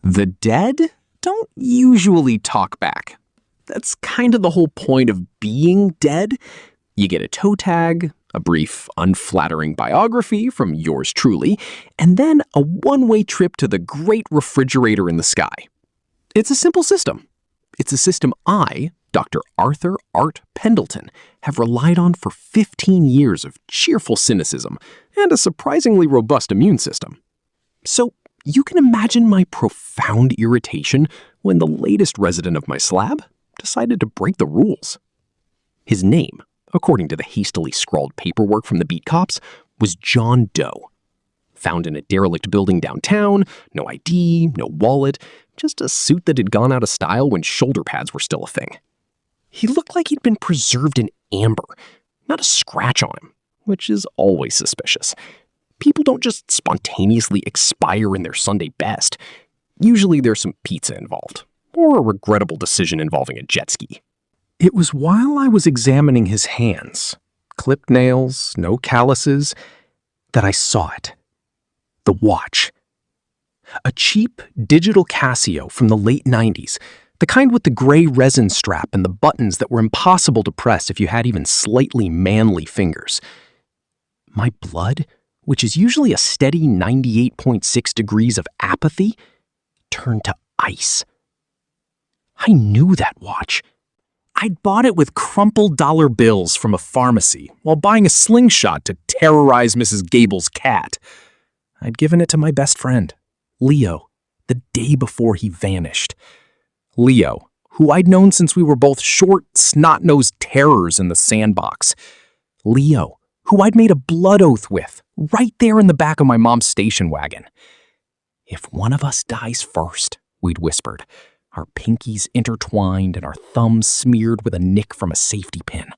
The dead don't usually talk back. That's kind of the whole point of being dead. You get a toe tag, a brief, unflattering biography from yours truly, and then a one-way trip to the great refrigerator in the sky. It's a simple system. It's a system I, Dr. Arthur Art Pendleton, have relied on for 15 years of cheerful cynicism and a surprisingly robust immune system. So you can imagine my profound irritation when the latest resident of my slab decided to break the rules. His name, according to the hastily scrawled paperwork from the beat cops, was John Doe. Found in a derelict building downtown, no ID, no wallet, just a suit that had gone out of style when shoulder pads were still a thing. He looked like he'd been preserved in amber, not a scratch on him, which is always suspicious. People don't just spontaneously expire in their Sunday best. Usually there's some pizza involved, or a regrettable decision involving a jet ski. It was while I was examining his hands, clipped nails, no calluses, that I saw it. The watch. A cheap digital Casio from the late 90s, the kind with the gray resin strap and the buttons that were impossible to press if you had even slightly manly fingers. My blood, which is usually a steady 98.6 degrees of apathy, turned to ice. I knew that watch. I'd bought it with crumpled dollar bills from a pharmacy while buying a slingshot to terrorize Mrs. Gable's cat. I'd given it to my best friend, Leo, the day before he vanished. Leo, who I'd known since we were both short, snot-nosed terrors in the sandbox. Leo, who I'd made a blood oath with, right there in the back of my mom's station wagon. If one of us dies first, we'd whispered, our pinkies intertwined and our thumbs smeared with a nick from a safety pin,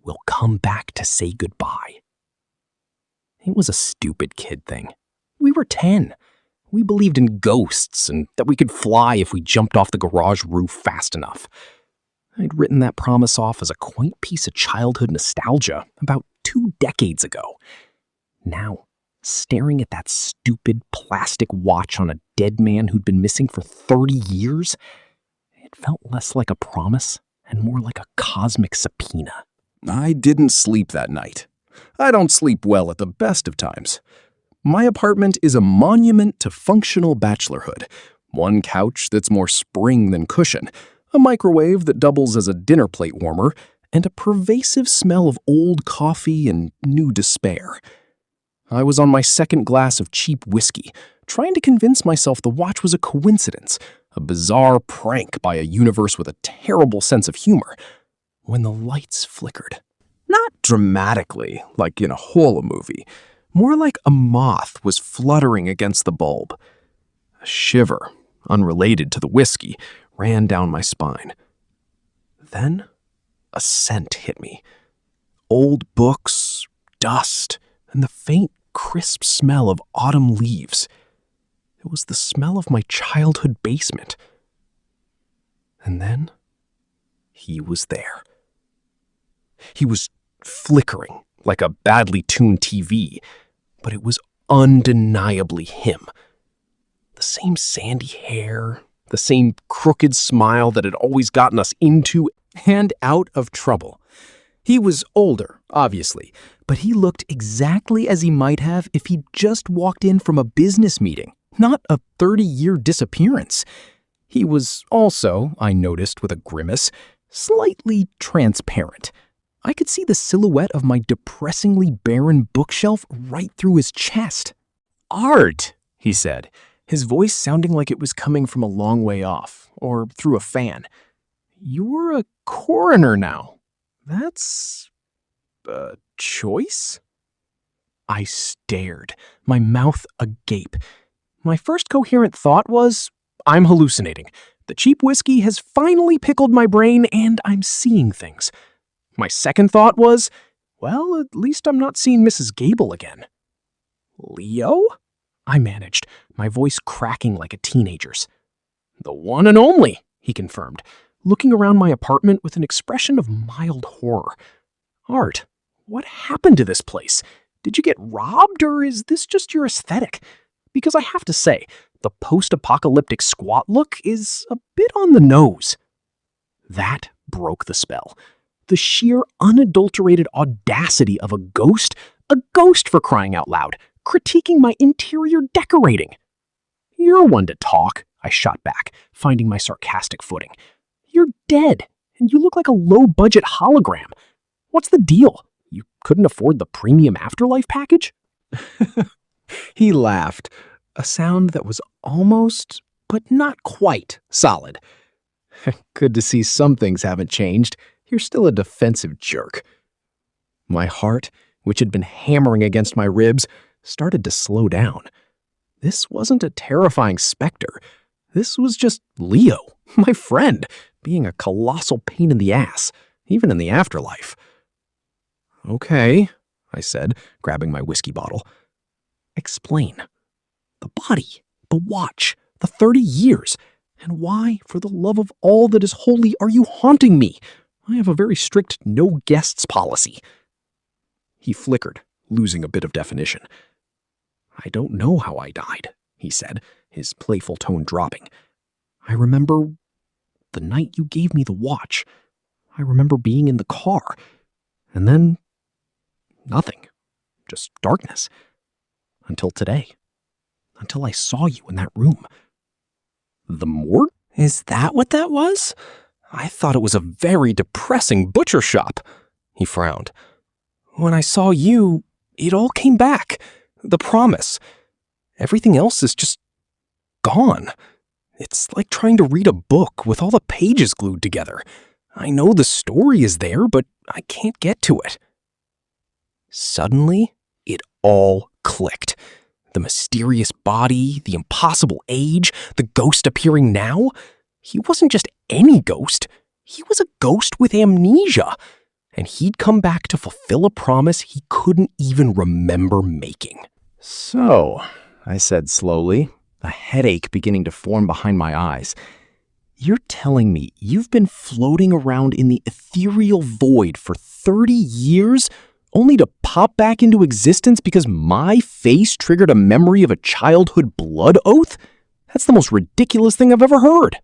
we'll come back to say goodbye. It was a stupid kid thing. We were 10. We believed in ghosts and that we could fly if we jumped off the garage roof fast enough. I'd written that promise off as a quaint piece of childhood nostalgia about 2 decades ago. Now, staring at that stupid plastic watch on a dead man who'd been missing for 30 years, it felt less like a promise and more like a cosmic subpoena. I didn't sleep that night. I don't sleep well at the best of times. My apartment is a monument to functional bachelorhood. One couch that's more spring than cushion, a microwave that doubles as a dinner plate warmer, and a pervasive smell of old coffee and new despair. I was on my second glass of cheap whiskey, trying to convince myself the watch was a coincidence, a bizarre prank by a universe with a terrible sense of humor, when the lights flickered. Not dramatically, like in a horror movie. More like a moth was fluttering against the bulb. A shiver, unrelated to the whiskey, ran down my spine. Then, a scent hit me. Old books, dust, and the faint, crisp smell of autumn leaves. It was the smell of my childhood basement. And then, he was there. He was flickering like a badly tuned TV, but it was undeniably him. The same sandy hair, the same crooked smile that had always gotten us into and out of trouble. He was older, obviously, but he looked exactly as he might have if he'd just walked in from a business meeting, not a 30-year disappearance. He was also, I noticed with a grimace, slightly transparent. I could see the silhouette of my depressingly barren bookshelf right through his chest. "Art," he said, his voice sounding like it was coming from a long way off, or through a fan. "You're a coroner now. That's a choice?" I stared, my mouth agape. My first coherent thought was, I'm hallucinating. The cheap whiskey has finally pickled my brain and I'm seeing things. My second thought was, well, at least I'm not seeing Mrs. Gable again. "Leo?" I managed, my voice cracking like a teenager's. "The one and only," he confirmed, looking around my apartment with an expression of mild horror. "Art, what happened to this place? Did you get robbed, or is this just your aesthetic? Because I have to say, The post-apocalyptic squat look is a bit on the nose. That broke the spell. The sheer unadulterated audacity of a ghost for crying out loud, critiquing my interior decorating. You're one to talk, I shot back, finding my sarcastic footing. You're dead, and you look like a low-budget hologram. What's the deal? You couldn't afford the premium afterlife package? He laughed, a sound that was almost, but not quite, solid. Good to see some things haven't changed. You're still a defensive jerk. My heart, which had been hammering against my ribs, started to slow down. This wasn't a terrifying specter. This was just Leo, my friend, being a colossal pain in the ass, even in the afterlife. Okay, I said, grabbing my whiskey bottle. Explain. The body, the watch, the 30 years, and why, for the love of all that is holy, are you haunting me? I have a very strict no guests policy. He flickered, losing a bit of definition. I don't know how I died, he said, his playful tone dropping. I remember the night you gave me the watch. I remember being in the car. And then nothing. Just darkness. Until today. Until I saw you in that room. The morgue? Is that what that was? I thought it was a very depressing butcher shop. He frowned. When I saw you, it all came back. The promise. Everything else is just gone. It's like trying to read a book with all the pages glued together. I know the story is there, but I can't get to it. Suddenly, it all clicked. The mysterious body, the impossible age, the ghost appearing now. He wasn't just any ghost. He was a ghost with amnesia. And he'd come back to fulfill a promise he couldn't even remember making. So, I said slowly, a headache beginning to form behind my eyes. You're telling me you've been floating around in the ethereal void for 30 years, only to pop back into existence because my face triggered a memory of a childhood blood oath? That's the most ridiculous thing I've ever heard.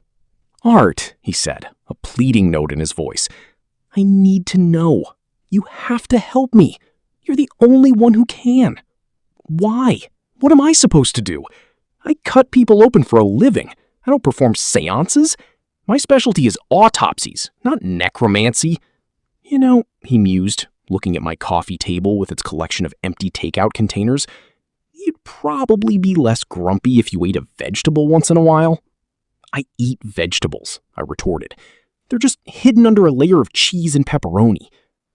Art, he said, a pleading note in his voice. I need to know. You have to help me. You're the only one who can. Why? What am I supposed to do? I cut people open for a living. I don't perform seances. My specialty is autopsies, not necromancy. You know, he mused, looking at my coffee table with its collection of empty takeout containers, you'd probably be less grumpy if you ate a vegetable once in a while. I eat vegetables, I retorted. They're just hidden under a layer of cheese and pepperoni.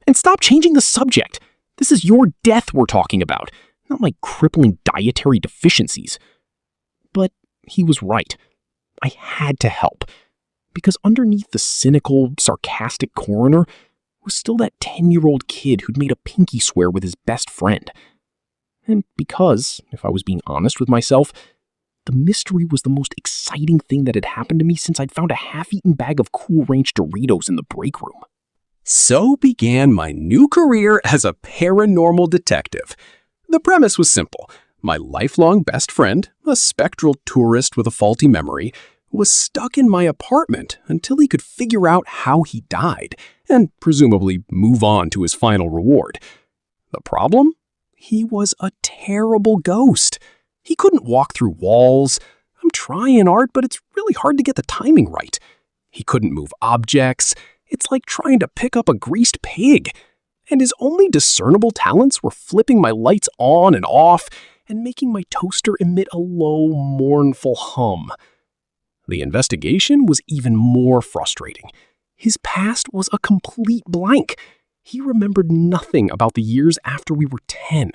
And stop changing the subject. This is your death we're talking about, not my crippling dietary deficiencies. But he was right. I had to help. Because underneath the cynical, sarcastic coroner was still that 10-year-old kid who'd made a pinky swear with his best friend. And because, if I was being honest with myself, the mystery was the most exciting thing that had happened to me since I'd found a half-eaten bag of Cool Ranch Doritos in the break room. So began my new career as a paranormal detective. The premise was simple. My lifelong best friend, a spectral tourist with a faulty memory, was stuck in my apartment until he could figure out how he died and presumably move on to his final reward. The problem? He was a terrible ghost. He couldn't walk through walls. I'm trying, Art, but it's really hard to get the timing right. He couldn't move objects. It's like trying to pick up a greased pig. And his only discernible talents were flipping my lights on and off and making my toaster emit a low, mournful hum. The investigation was even more frustrating. His past was a complete blank. He remembered nothing about the years after we were 10.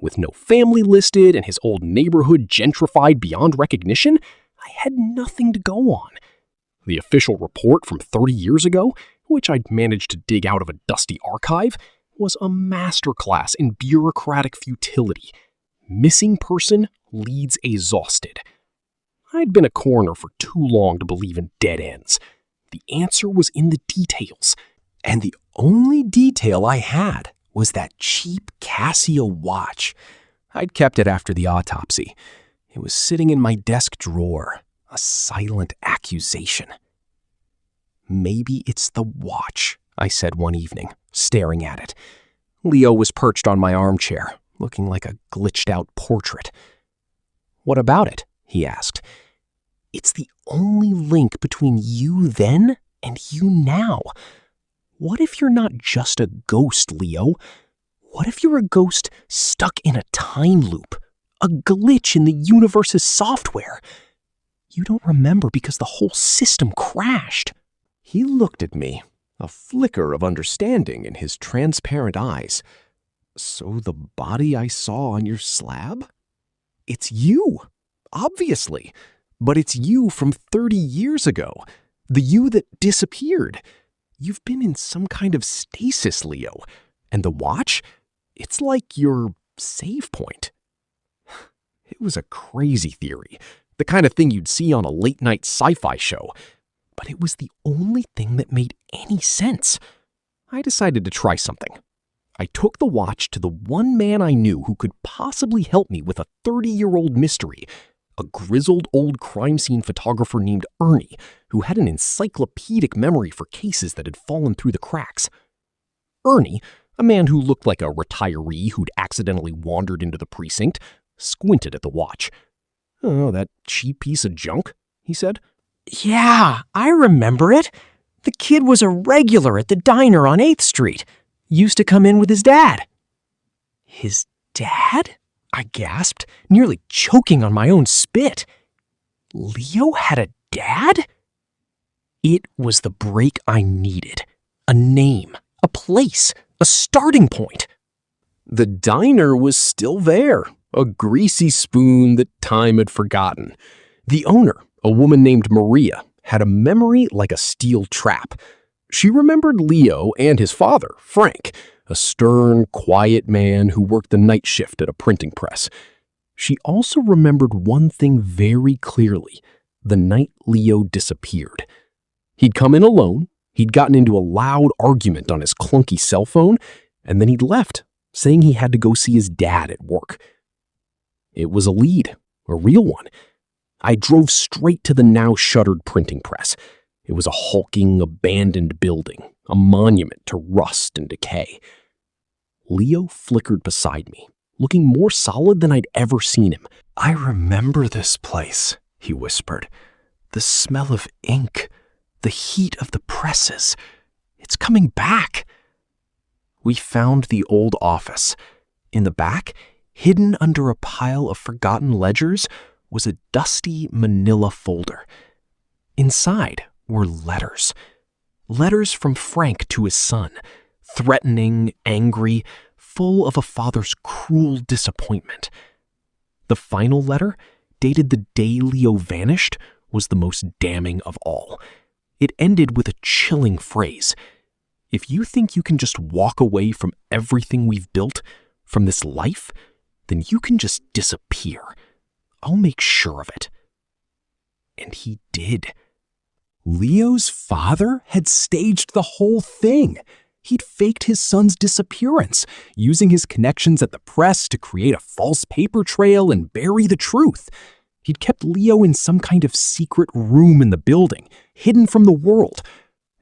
With no family listed and his old neighborhood gentrified beyond recognition, I had nothing to go on. The official report from 30 years ago, which I'd managed to dig out of a dusty archive, was a masterclass in bureaucratic futility. Missing person leads exhausted. I'd been a coroner for too long to believe in dead ends. The answer was in the details, and the only detail I had was that cheap Casio watch. I'd kept it after the autopsy. It was sitting in my desk drawer, a silent accusation. "Maybe it's the watch," I said one evening, staring at it. Leo was perched on my armchair, looking like a glitched-out portrait. "What about it?" he asked. "It's the only link between you then and you now. What if you're not just a ghost, Leo? What if you're a ghost stuck in a time loop, a glitch in the universe's software? You don't remember because the whole system crashed." He looked at me, a flicker of understanding in his transparent eyes. "So the body I saw on your slab? It's you, obviously, but it's you from 30 years ago, the you that disappeared. You've been in some kind of stasis, Leo, and the watch, it's like your save point." It was a crazy theory, the kind of thing you'd see on a late-night sci-fi show, but it was the only thing that made any sense. I decided to try something. I took the watch to the one man I knew who could possibly help me with a 30-year-old mystery, a grizzled old crime scene photographer named Ernie, who had an encyclopedic memory for cases that had fallen through the cracks. Ernie, a man who looked like a retiree who'd accidentally wandered into the precinct, squinted at the watch. "Oh, that cheap piece of junk," he said. "Yeah, I remember it. The kid was a regular at the diner on 8th Street. Used to come in with his dad." "His dad?" I gasped, nearly choking on my own spit. Leo had a dad? It was the break I needed. A name, a place, a starting point. The diner was still there, a greasy spoon that time had forgotten. The owner, a woman named Maria, had a memory like a steel trap. She remembered Leo and his father, Frank, a stern, quiet man who worked the night shift at a printing press. She also remembered one thing very clearly: the night Leo disappeared. He'd come in alone, he'd gotten into a loud argument on his clunky cell phone, and then he'd left, saying he had to go see his dad at work. It was a lead, a real one. I drove straight to the now shuttered printing press. It was a hulking, abandoned building, a monument to rust and decay. Leo flickered beside me, looking more solid than I'd ever seen him. "I remember this place," he whispered. "The smell of ink, the heat of the presses. It's coming back." We found the old office. In the back, hidden under a pile of forgotten ledgers, was a dusty manila folder. Inside were letters. Letters from Frank to his son, threatening, angry, full of a father's cruel disappointment. The final letter, dated the day Leo vanished, was the most damning of all. It ended with a chilling phrase: "If you think you can just walk away from everything we've built, from this life, then you can just disappear. I'll make sure of it." And he did. Leo's father had staged the whole thing. He'd faked his son's disappearance, using his connections at the press to create a false paper trail and bury the truth. He'd kept Leo in some kind of secret room in the building, hidden from the world.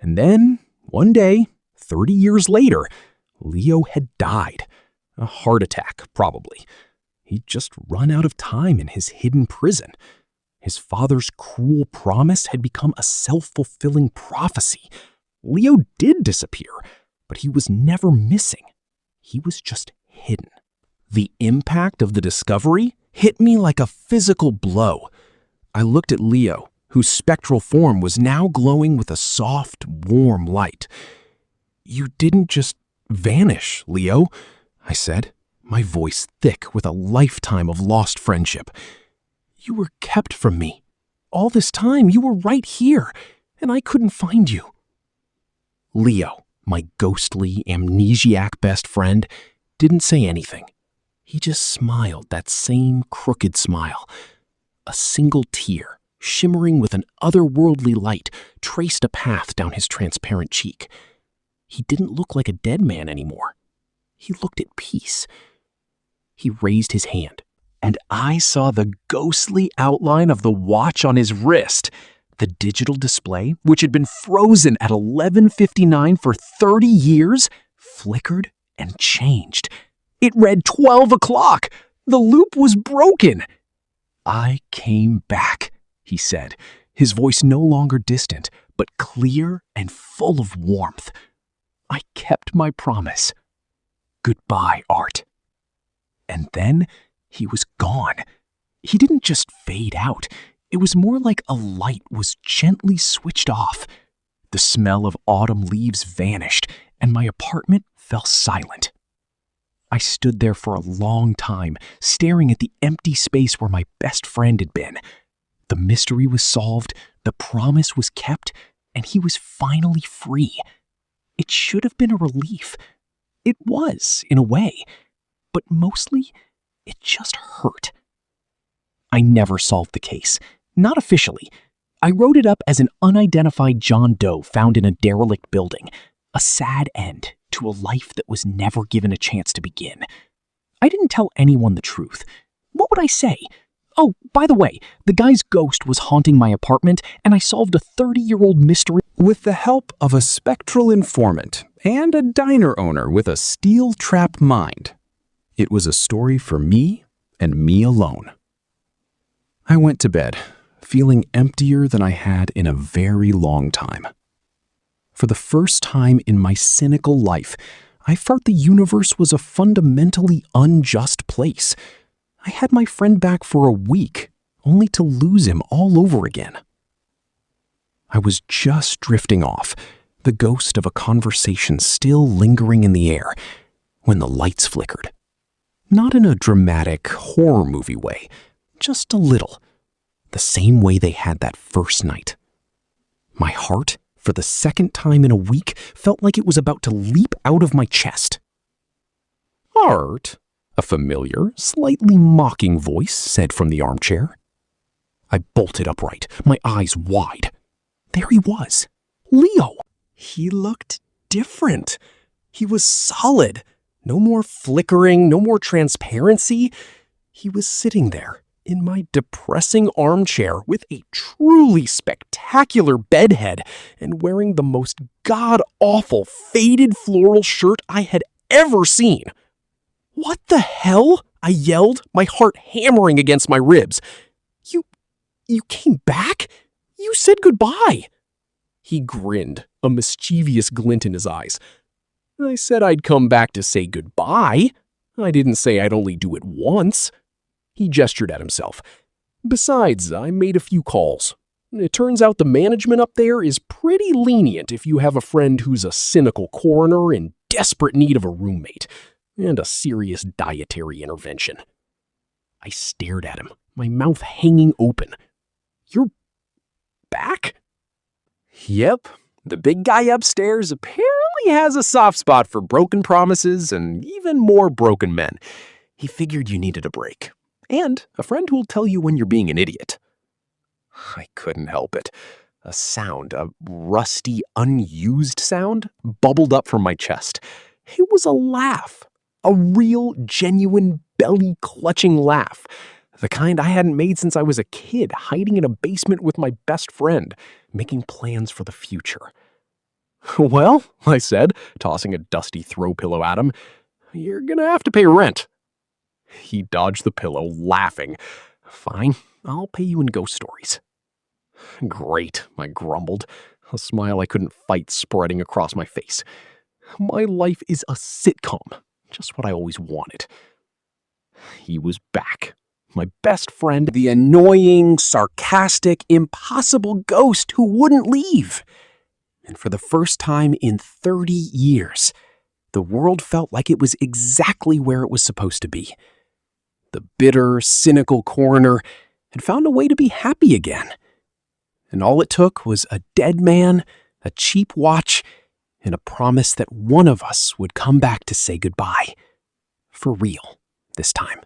And then, one day, 30 years later, Leo had died. A heart attack, probably. He'd just run out of time in his hidden prison. His father's cruel promise had become a self-fulfilling prophecy. Leo did disappear, but he was never missing. He was just hidden. The impact of the discovery hit me like a physical blow. I looked at Leo, whose spectral form was now glowing with a soft, warm light. "You didn't just vanish, Leo," I said, my voice thick with a lifetime of lost friendship. "You were kept from me. All this time, you were right here, and I couldn't find you." Leo, my ghostly, amnesiac best friend, didn't say anything. He just smiled that same crooked smile. A single tear, shimmering with an otherworldly light, traced a path down his transparent cheek. He didn't look like a dead man anymore. He looked at peace. He raised his hand. and I saw the ghostly outline of the watch on his wrist. The digital display, which had been frozen at 11:59 for 30 years, flickered and changed. It read 12 o'clock. The loop was broken. "I came back," he said, his voice no longer distant, but clear and full of warmth. "I kept my promise. Goodbye, Art." And then he was gone. He didn't just fade out. It was more like a light was gently switched off. The smell of autumn leaves vanished, and my apartment fell silent. I stood there for a long time, staring at the empty space where my best friend had been. The mystery was solved, the promise was kept, and he was finally free. It should have been a relief. It was, in a way, but mostly it just hurt. I never solved the case. Not officially. I wrote it up as an unidentified John Doe found in a derelict building. A sad end to a life that was never given a chance to begin. I didn't tell anyone the truth. What would I say? Oh, by the way, the guy's ghost was haunting my apartment, and I solved a 30-year-old mystery with the help of a spectral informant and a diner owner with a steel trap mind. It was a story for me and me alone. I went to bed, feeling emptier than I had in a very long time. For the first time in my cynical life, I felt the universe was a fundamentally unjust place. I had my friend back for a week, only to lose him all over again. I was just drifting off, the ghost of a conversation still lingering in the air, when the lights flickered. Not in a dramatic horror movie way, just a little. The same way they had that first night. My heart, for the second time in a week, felt like it was about to leap out of my chest. "Art," a familiar, slightly mocking voice said from the armchair. I bolted upright, my eyes wide. There he was, Leo. He looked different. He was solid. No more flickering, no more transparency. He was sitting there in my depressing armchair with a truly spectacular bedhead and wearing the most god-awful faded floral shirt I had ever seen. "What the hell?" I yelled, my heart hammering against my ribs. You came back? You said goodbye." He grinned, a mischievous glint in his eyes. "I said I'd come back to say goodbye. I didn't say I'd only do it once." He gestured at himself. "Besides, I made a few calls. It turns out the management up there is pretty lenient if you have a friend who's a cynical coroner in desperate need of a roommate and a serious dietary intervention." I stared at him, my mouth hanging open. "You're back?" "Yep. The big guy upstairs apparently has a soft spot for broken promises and even more broken men. He figured you needed a break. And a friend who'll tell you when you're being an idiot." I couldn't help it. A sound, a rusty, unused sound, bubbled up from my chest. It was a laugh. A real, genuine, belly-clutching laugh. The kind I hadn't made since I was a kid, hiding in a basement with my best friend, making plans for the future. "Well," I said, tossing a dusty throw pillow at him, "you're gonna have to pay rent." He dodged the pillow, laughing. "Fine, I'll pay you in ghost stories." "Great," I grumbled, a smile I couldn't fight spreading across my face. My life is a sitcom, just what I always wanted. He was back. My best friend, the annoying, sarcastic, impossible ghost who wouldn't leave. And for the first time in 30 years, the world felt like it was exactly where it was supposed to be. The bitter, cynical coroner had found a way to be happy again. And all it took was a dead man, a cheap watch, and a promise that one of us would come back to say goodbye. For real, this time.